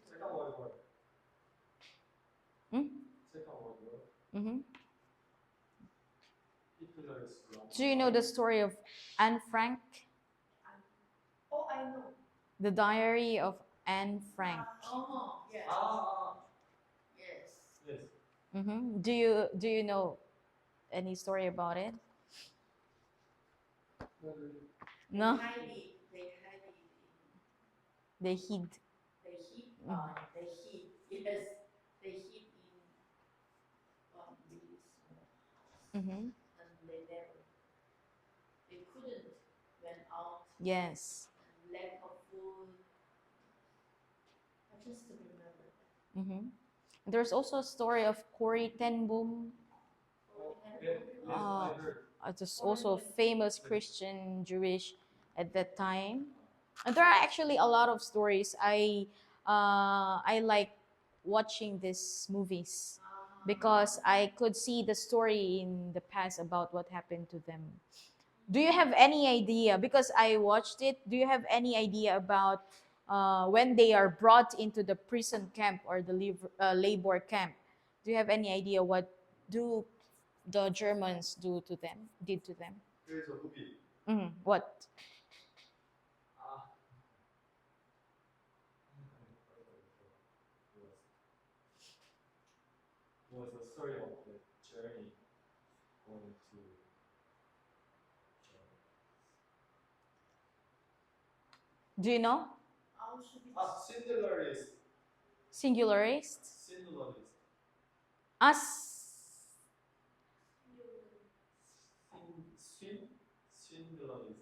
Second World War. Hmm? Second World War. Mm-hmm. Hitler is wrong. Do you know the story of Anne Frank? oh, I know. The Diary of Anne Frank. Yes. Yes. Yes. Mm-hmm. Do you know any story about it? No. They hide it. They hid. They hid. Mm. They hid. Yes. They hid in really small. Mm-hmm. And they couldn't went out Yes. and lack of food. I just remember that. Mm-hmm. There's also a story of Corrie ten Boom. Yes, I heard. Just also famous Christian Jewish at that time. And there are actually a lot of stories. I like watching these movies because I could see the story in the past about what happened to them. Do you have any idea? Because I watched it. Do you have any idea about when they are brought into the prison camp or the labor camp? Do you have any idea what do the Germans did to them? There is a movie. What? It was a story of the journey going to Germany. Do you know? Singularist. Singularist? Singularist. Us. Singularist.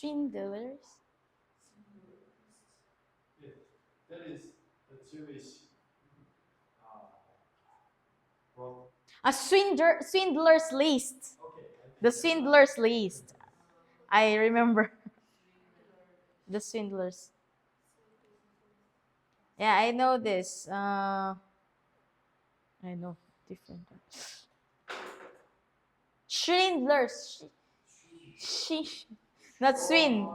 Swindlers. Yeah, that is the Jewish wrote. Swindler's List. Okay, I think The that's right. Swindler's List. I remember the Swindlers. Yeah, I know this. I know different. Schindler's. She, not Swin.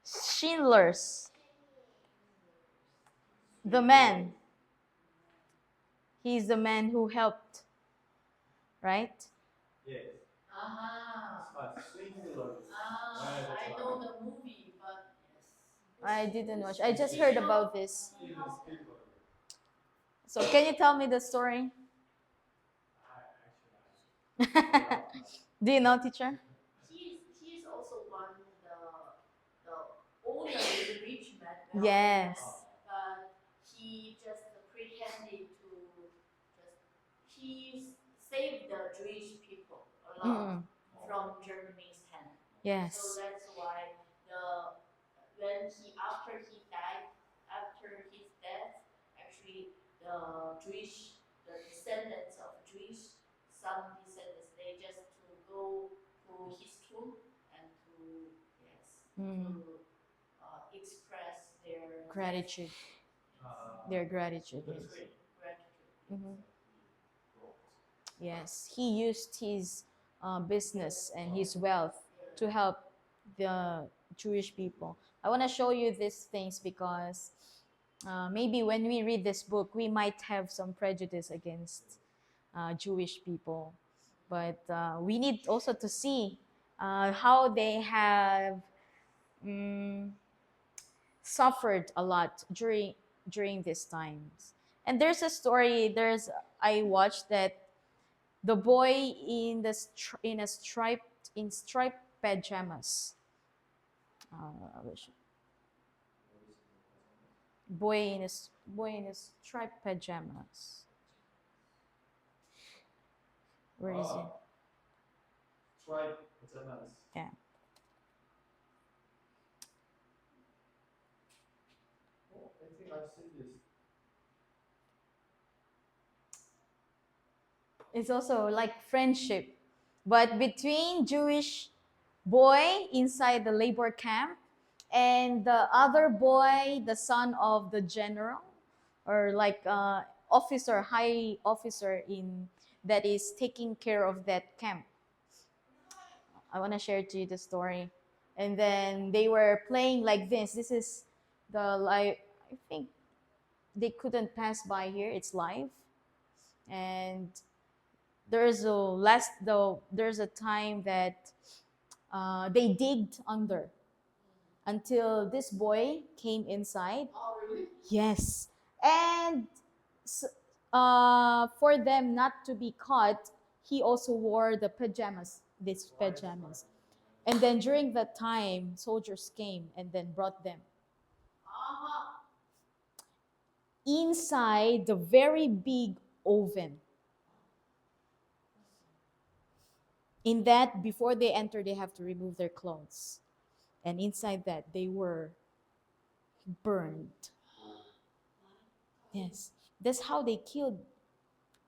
Schindler's. The man. He's the man who helped, right? Yes. Aha. Swindlers. Ah, that's I right. know the movie, but yes. I didn't watch. I just heard about this. Steven Spielberg. So can you tell me the story? Actually, Do you know, teacher? He's also one the owner is a rich man. Yes. But he just pretended to just he saved the Jewish people a lot Mm, from Germany's hand. yes. So that's why when he after he died, after his death, actually the descendants of Jewish, some descendants, they just to go to his tomb and to Mm, to express their gratitude. uh, Their gratitude. that's Yes. great. gratitude. Mhm. He wrote. Yes. He used his business and his wealth to help the Jewish people. I want to show you these things because maybe when we read this book, we might have some prejudice against Jewish people. But we need also to see how they have mm, suffered a lot during these times. And there's a story. I watched that the boy in striped pajamas. Which boy in a striped pajamas. Where is he? Striped pajamas. Yeah. Oh, I think I've seen this. It's also like friendship, but between Jewish boy inside the labor camp and the other boy, the son of the general, or like officer, high officer in that is taking care of that camp. I want to share to you the story. And then they were playing like this. This is the live. I think they couldn't pass by here. It's live, and there's a time that they digged under until this boy came inside. Oh really? Yes, and for them not to be caught, he also wore the pajamas, these pajamas. And then during that time, soldiers came and then brought them Aha. inside the very big oven. In that, before they enter, they have to remove their clothes. And inside that, they were burned. Yes, that's how they killed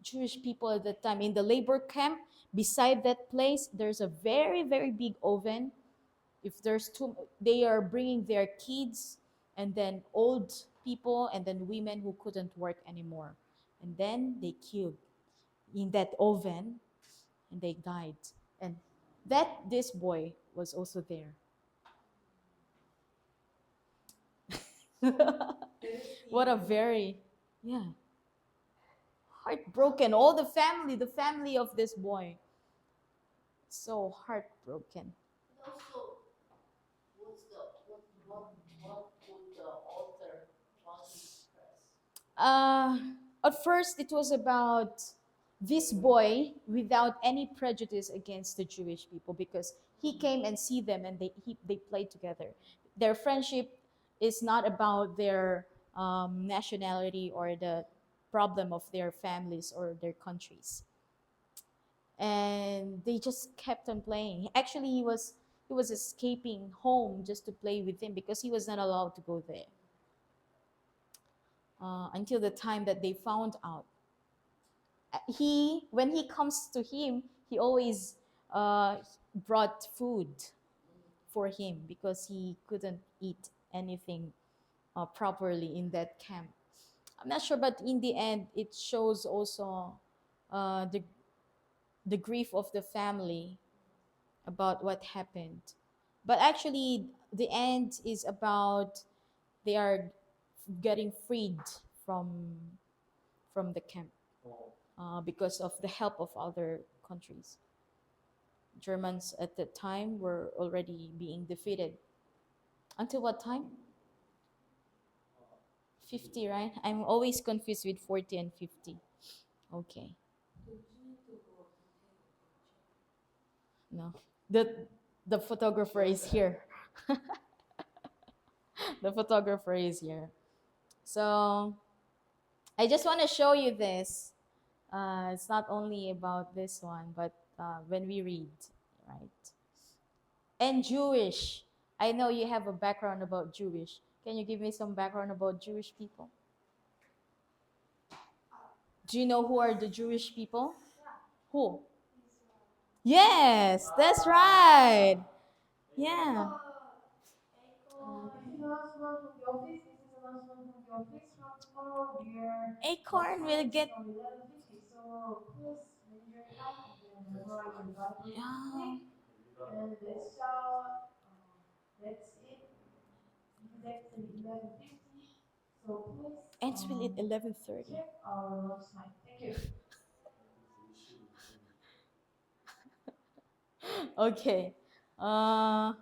Jewish people at that time. In the labor camp, beside that place, there's a very, very big oven. If there's two, they are bringing their kids and then old people and then women who couldn't work anymore. And then they killed in that oven and they died. And this boy was also there. What a very, yeah, heartbroken. All the family of this boy, so heartbroken. And also, what would the author want to express? At first, it was about this boy without any prejudice against the Jewish people because he came and see them and they played together. Their friendship is not about their nationality or the problem of their families or their countries. And they just kept on playing. Actually, he was escaping home just to play with him because he was not allowed to go there until the time that they found out. He when he comes to him, he always brought food for him because he couldn't eat anything properly in that camp. I'm not sure, but in the end, it shows also the grief of the family about what happened. But actually, the end is about they are getting freed from from the camp Oh, because of the help of other countries. Germans at the time were already being defeated. Until what time? 50, right? I'm always confused with 40 and 50. Okay. No. The photographer is here. The photographer is here. So I just want to show you this. It's not only about this one, but when we read, right? And Jewish. I know you have a background about Jewish. Can you give me some background about Jewish people? Do you know who are the Jewish people? Who? Yes, that's right. Yeah. This is announcement from the office. This is announcement from the office. From tomorrow, we are Acorn will get. from 11:50. So please manage your time and memorize your Bible Yeah. quickly. And that's it. Exactly 11:50. So please Ends will at 11:30. check our lunch time. Thank you. Okay. Uh,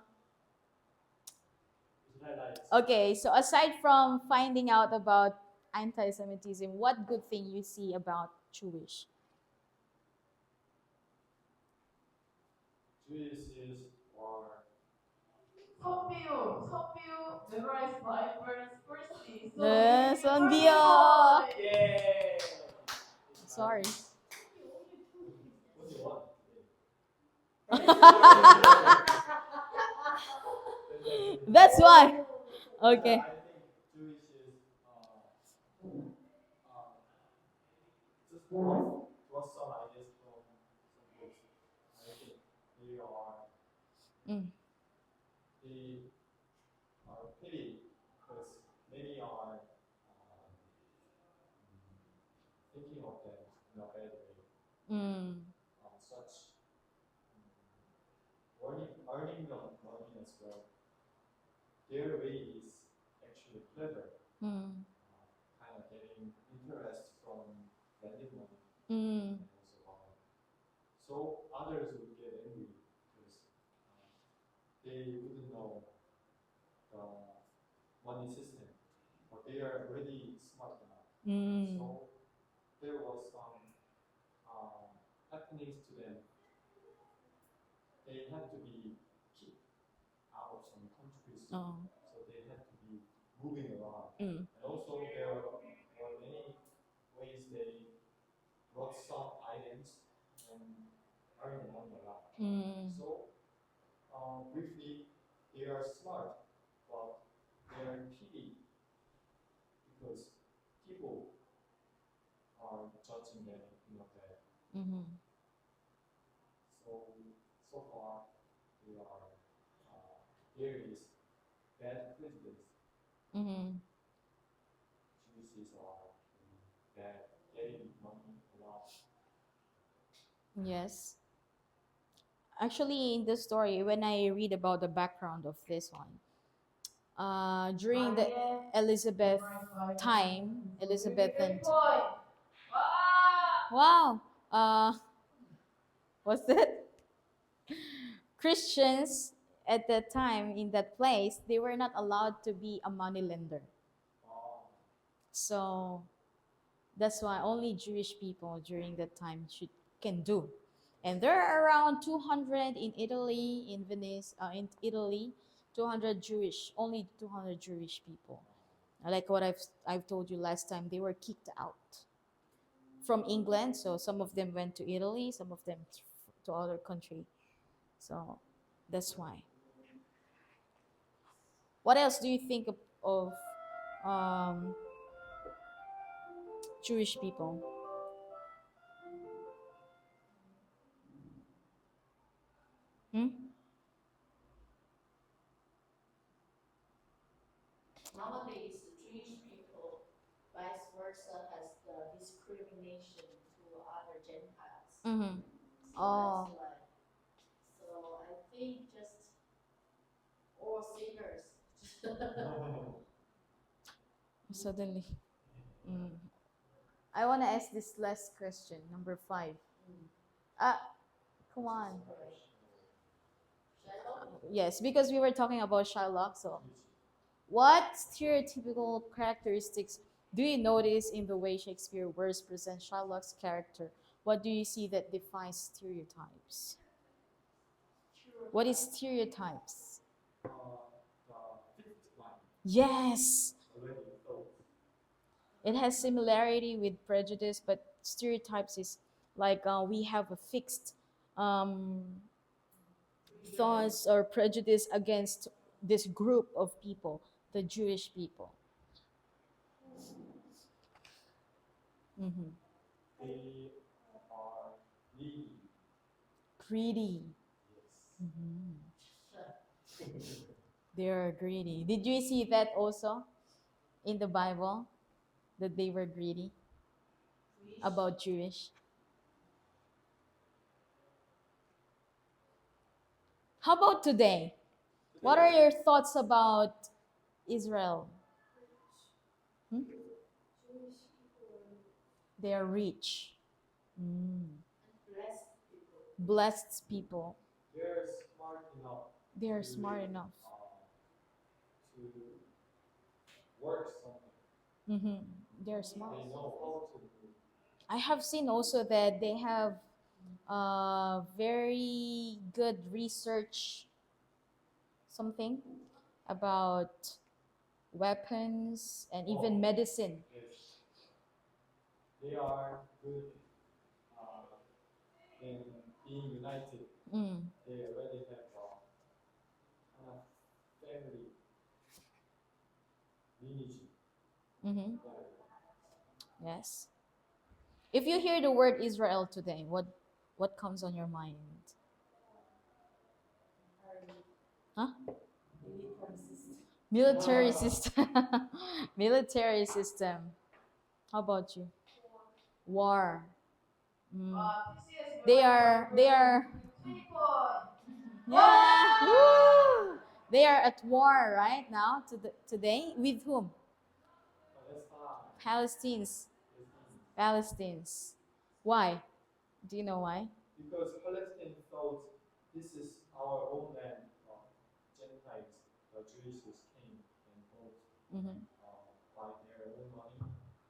Israelites. okay. So aside from finding out about anti-Semitism, what good thing you see about Jewish? Jews are Sombiu, memorize my verse firstly. So Yes, you on are the. boy. yay. Sorry. What do you want? That's why. Okay. I think Jewish is just draw some ideas from some books. I think they are Mm. they are pity because many are thinking of them in a bad way. Mm. Such earning money as well. Their way is actually clever, Mm. kind of getting interest from lending money Mm. and also borrowing. So others would get angry because they wouldn't know the money system, but they are really smart enough. Mm. So there was some happenings to them. They had to be kicked out of some countries, Oh. so they had to be moving around. Mm. And also there were many ways they brought some items and earned money a lot. Mm. So briefly, they are smart, but they are pity because people are judging them in a bad. Mm-hmm. So far, they are there is bad presidents. Mm-hmm. Jews are bad, getting money a lot. Yes. Actually, in the story, when I read about the background of this one, during the Elizabeth time, Elizabethan. Wow. What's that? Christians at that time in that place, they were not allowed to be a moneylender. So that's why only Jewish people during that time can do. And there are around 200 in Italy, in Venice, in Italy, 200 Jewish, only 200 Jewish people. Like what I've told you last time, they were kicked out from England. So some of them went to Italy, some of them to other country. So that's why. What else do you think of Jewish people? Hmm? Nowadays, the Jewish people, vice versa, has the discrimination to other Gentiles. Mm-hmm. So Oh. that's why. So I think just all sinners. Suddenly. Mm. I want to ask this last question, number 5. Come on. Yes, because we were talking about Shylock. So, what stereotypical characteristics do you notice in the way Shakespeare words present Shylock's character? What do you see that defines stereotypes? What is stereotypes? The fifth line Yes, already thought. it has similarity with prejudice, but stereotypes is like we have a fixed um, thoughts or prejudice against this group of people, the Jewish people. Hmm. They are needy. Greedy. Yes. They are greedy. Did you see that also in the Bible that they were greedy about Jewish? How about today? What are your thoughts about Israel? Hmm? They are rich. Mm. Blessed people. Blessed people. They're smart enough They are smart enough. to work something. Mm-hmm. They're smart. They know how to do. I have seen also that they have very good research, something about weapons and even medicine. Yes. They are good in being united. Mm. They already have kind of family lineage. Mm-hmm. Yes. If you hear the word Israel today, what comes on your mind? Huh? Military system. Military system. How about you? War. Mm. They are yeah. Woo! They are at war right now today with whom? Palestinians. Palestinians. Why? Do you know why? Because Palestine thought this is our own land. Gentiles, the Jews came and bought Mm-hmm. by their own money.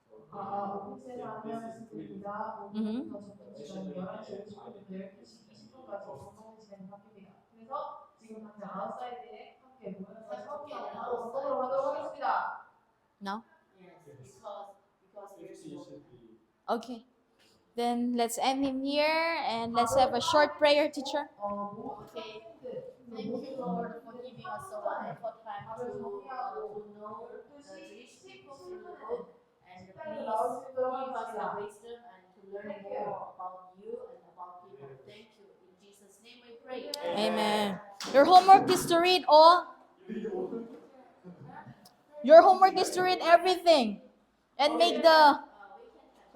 So 오피스에서 this 안내하는 is free. 중입니다. Mhm. 5분부터 점심 시간 11시 50분부터 12시 20분까지 전공의 시간이 바뀝니다. 그래서 지금 당장 아웃사이드에 함께 모여서 샤워기랑 바로 먹으러 가도록 하겠습니다. No? Yes, because there's 50 no. should be. Okay. Then let's end him here and let's have a short prayer, teacher. Okay. Thank you, Lord, for giving us a wonderful time to know the Jewish people through the book, and please give us the wisdom and to learn more about you and about people. Thank you. In Jesus' name we pray. Amen. Your homework is to read all. Your homework is to read everything and make the